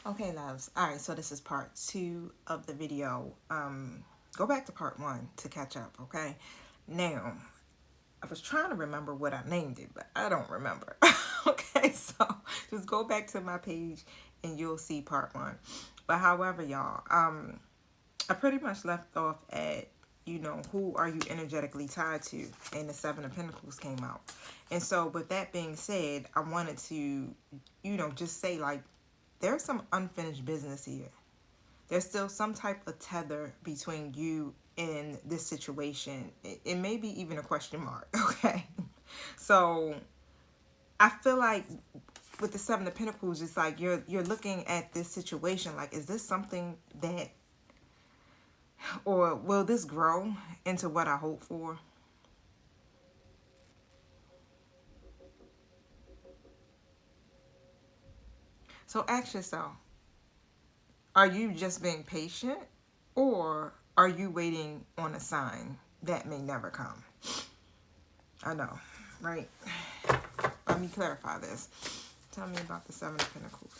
Okay, loves. All right, so this is part two of the video. Go back to part one to catch up, okay? Now, I was trying to remember what I named it, but I don't remember. Okay, so just go back to my page and you'll see part one. But however, y'all, I pretty much left off at, who are you energetically tied to? And the Seven of Pentacles came out. And so with that being said, I wanted to, just say like, there's some unfinished business here. There's still some type of tether between you and this situation. It may be even a question mark, okay? So I feel like with the Seven of Pentacles, it's like you're looking at this situation like, is this something that, or will this grow into what I hope for? So ask yourself, are you just being patient, or are you waiting on a sign that may never come? I know, right? Let me clarify this. Tell me about the Seven of Pentacles.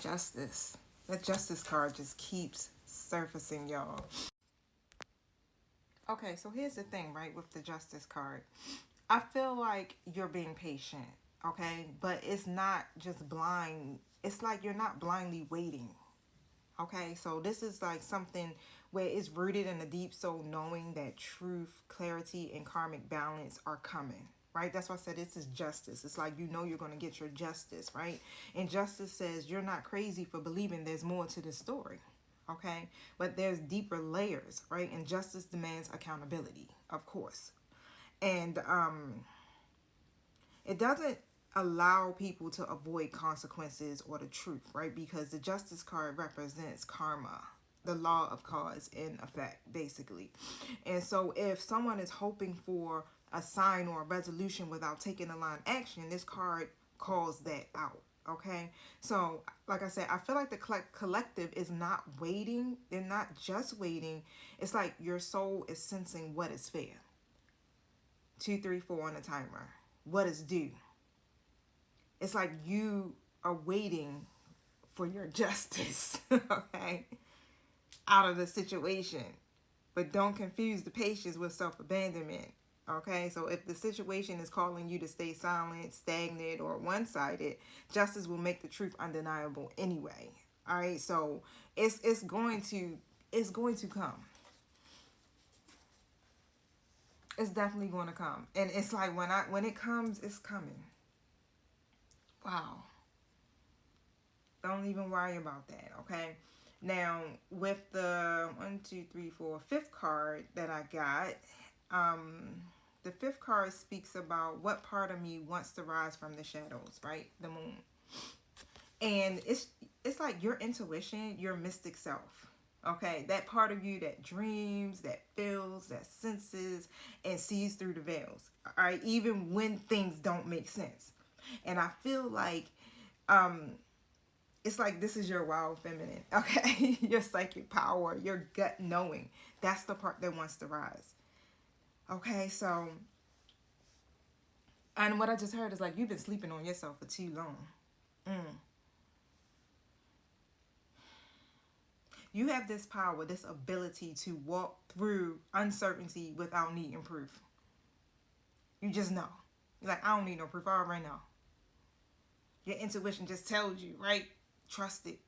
Justice. That Justice card just keeps surfacing, y'all. Okay, so here's the thing, right, with the Justice card. I feel like you're being patient, okay? But it's not just blind. It's like you're not blindly waiting, okay? So this is like something where it's rooted in the deep soul, knowing that truth, clarity, and karmic balance are coming, right? That's why I said this is justice. It's like you're going to get your justice, right? And justice says you're not crazy for believing there's more to the story, okay? But there's deeper layers, right? And justice demands accountability, of course. And it doesn't allow people to avoid consequences or the truth, right? Because the Justice card represents karma, the law of cause and effect, basically. And so if someone is hoping for a sign or a resolution without taking a line action, this card calls that out. Okay, so like I said, I feel like the collective is not waiting. They're not just waiting. It's like your soul is sensing what is fair. 2, 3, 4 on the timer. What is due? It's like you are waiting for your justice, okay, out of the situation. But don't confuse the patience with self-abandonment, okay? So if the situation is calling you to stay silent, stagnant, or one-sided, justice will make the truth undeniable anyway. All right, so it's going to come. It's definitely going to come, and it's like when it comes, it's coming. Wow. Don't even worry about that, okay? Now, with the 5th card that I got, um, the fifth card speaks about what part of me wants to rise from the shadows, right? The moon. And it's like your intuition, your mystic self. Okay, that part of you that dreams, that feels, that senses, and sees through the veils. All right, even when things don't make sense. And I feel like um it's like this is your wild feminine, okay? Your psychic power, your gut knowing. That's the part that wants to rise. Okay, so, and what I just heard is like you've been sleeping on yourself for too long. Mm. You have this power, this ability to walk through uncertainty without needing proof. You just know. You're like, I don't need no proof. I already know. Your intuition just tells you, right? Trust it.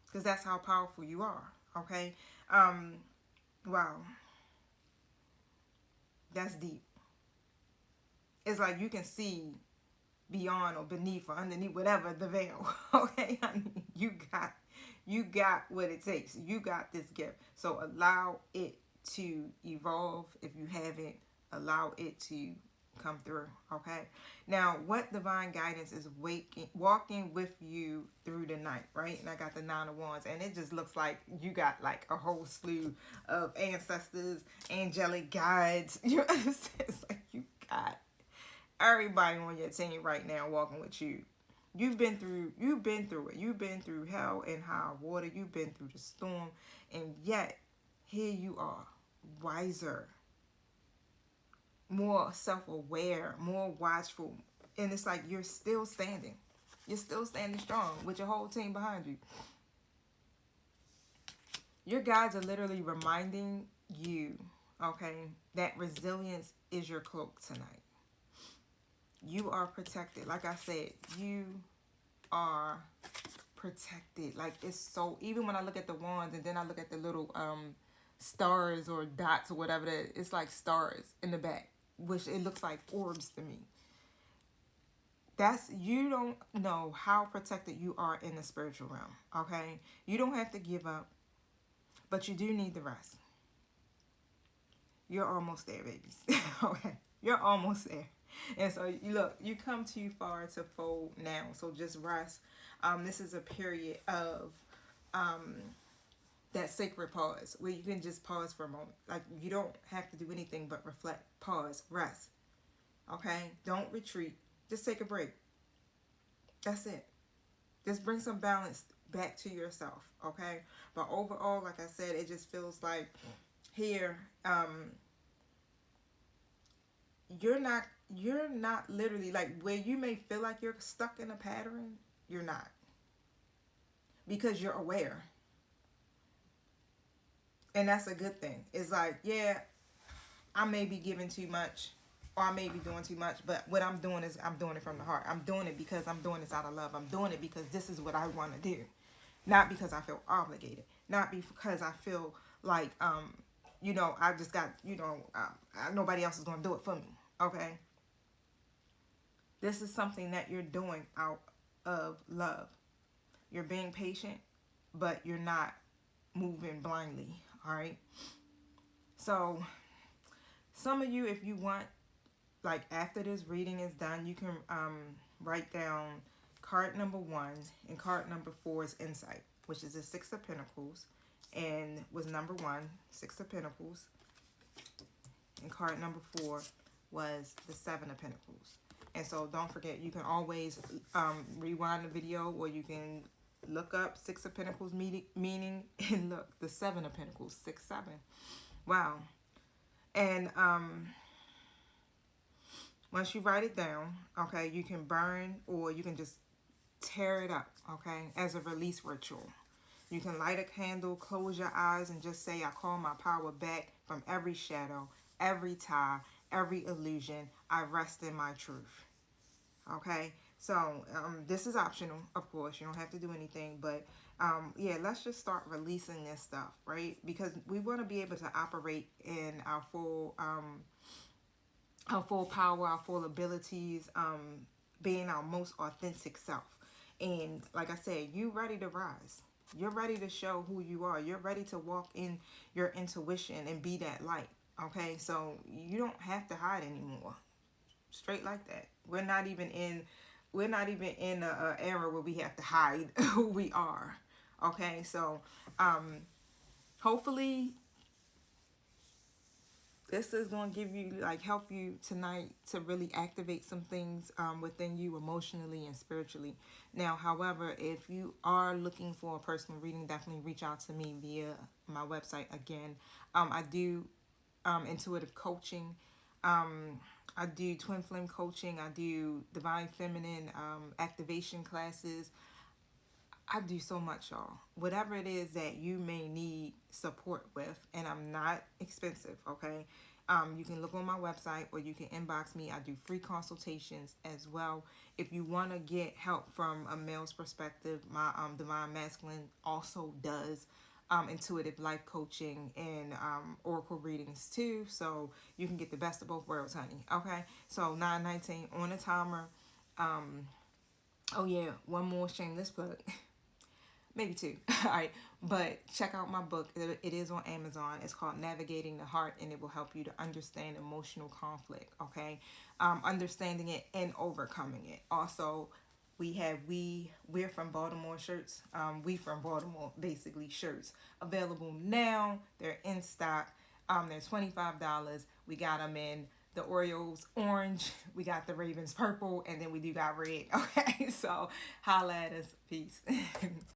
Because that's how powerful you are. Okay? Um, wow. That's deep. It's like you can see beyond or beneath or underneath whatever the veil. Okay, honey, you got what it takes. You got this gift. So allow it to evolve. If you haven't, allow it to come through. Okay. Now, what divine guidance is walking with you through the night, right? And I got the 9 of Wands, and it just looks like you got like a whole slew of ancestors, angelic guides. You understand? It's like you got everybody on your team right now walking with you. You've been through it. You've been through hell and high water. You've been through the storm, and yet here you are, wiser, more self-aware, more watchful, and it's like you're still standing. You're still standing strong with your whole team behind you. Your guides are literally reminding you, okay, that resilience is your cloak tonight. You are protected. Like I said, you are protected. Like, it's so, even when I look at the wands and then I look at the little stars or dots or whatever that, it's like stars in the back, which it looks like orbs to me. That's, you don't know how protected you are in the spiritual realm, okay? You don't have to give up, but you do need the rest. You're almost there, babies. Okay, you're almost there. And so, you look, you come too far to fold now, so just rest. This is a period of that sacred pause where you can just pause for a moment. Like, you don't have to do anything but reflect, pause, rest. Okay, don't retreat, just take a break. That's it. Just bring some balance back to yourself. Okay, but overall, like I said, it just feels like here you're not literally, like, where you may feel like you're stuck in a pattern, you're not, because you're aware. And that's a good thing. It's like, yeah, I may be giving too much, or I may be doing too much, but what I'm doing is I'm doing it from the heart. I'm doing it because I'm doing this out of love. I'm doing it because this is what I want to do, not because I feel obligated, not because I feel like you know, I just got, you know, nobody else is going to do it for me. Okay, this is something that you're doing out of love. You're being patient, but you're not moving blindly. All right, so some of you, if you want, like, after this reading is done, you can write down card number 1, and card number 4 is insight, which is the 6 of Pentacles, and was number 1, 6 of Pentacles, and card number 4 was the 7 of Pentacles. And so don't forget, you can always rewind the video, or you can look up 6 of Pentacles meaning and look, the 7 of Pentacles, 6, 7. Wow. And once you write it down, okay, you can burn, or you can just tear it up, okay, as a release ritual. You can light a candle, close your eyes, and just say, I call my power back from every shadow, every tie, every illusion. I rest in my truth. Okay, so this is optional, of course. You don't have to do anything, but yeah, let's just start releasing this stuff, right? Because we want to be able to operate in our full power, our full abilities, being our most authentic self. And like I said, you ready to rise. You're ready to show who you are. You're ready to walk in your intuition and be that light. Okay, so you don't have to hide anymore. Straight like that. We're not even in a era where we have to hide who we are. Okay, so hopefully this is going to give you, like, help you tonight to really activate some things within you emotionally and spiritually. Now, however, if you are looking for a personal reading, definitely reach out to me via my website. Again, I do intuitive coaching. I do twin flame coaching. I do divine feminine activation classes. I do so much, y'all. Whatever it is that you may need support with, and I'm not expensive, okay? You can look on my website, or you can inbox me. I do free consultations as well. If you want to get help from a male's perspective, my Divine Masculine also does intuitive life coaching and oracle readings too. So you can get the best of both worlds, honey. Okay, so 9:19 on the timer. Oh yeah, one more shameless plug. Maybe 2. All right, but check out my book. It is on Amazon. It's called Navigating the Heart, and it will help you to understand emotional conflict. Okay, understanding it and overcoming it. Also, we're from Baltimore shirts. We from Baltimore, basically, shirts available now. They're in stock. They're $25. We got them in the Orioles orange, we got the Ravens purple, and then we do got red. Okay, so holla at us. Peace.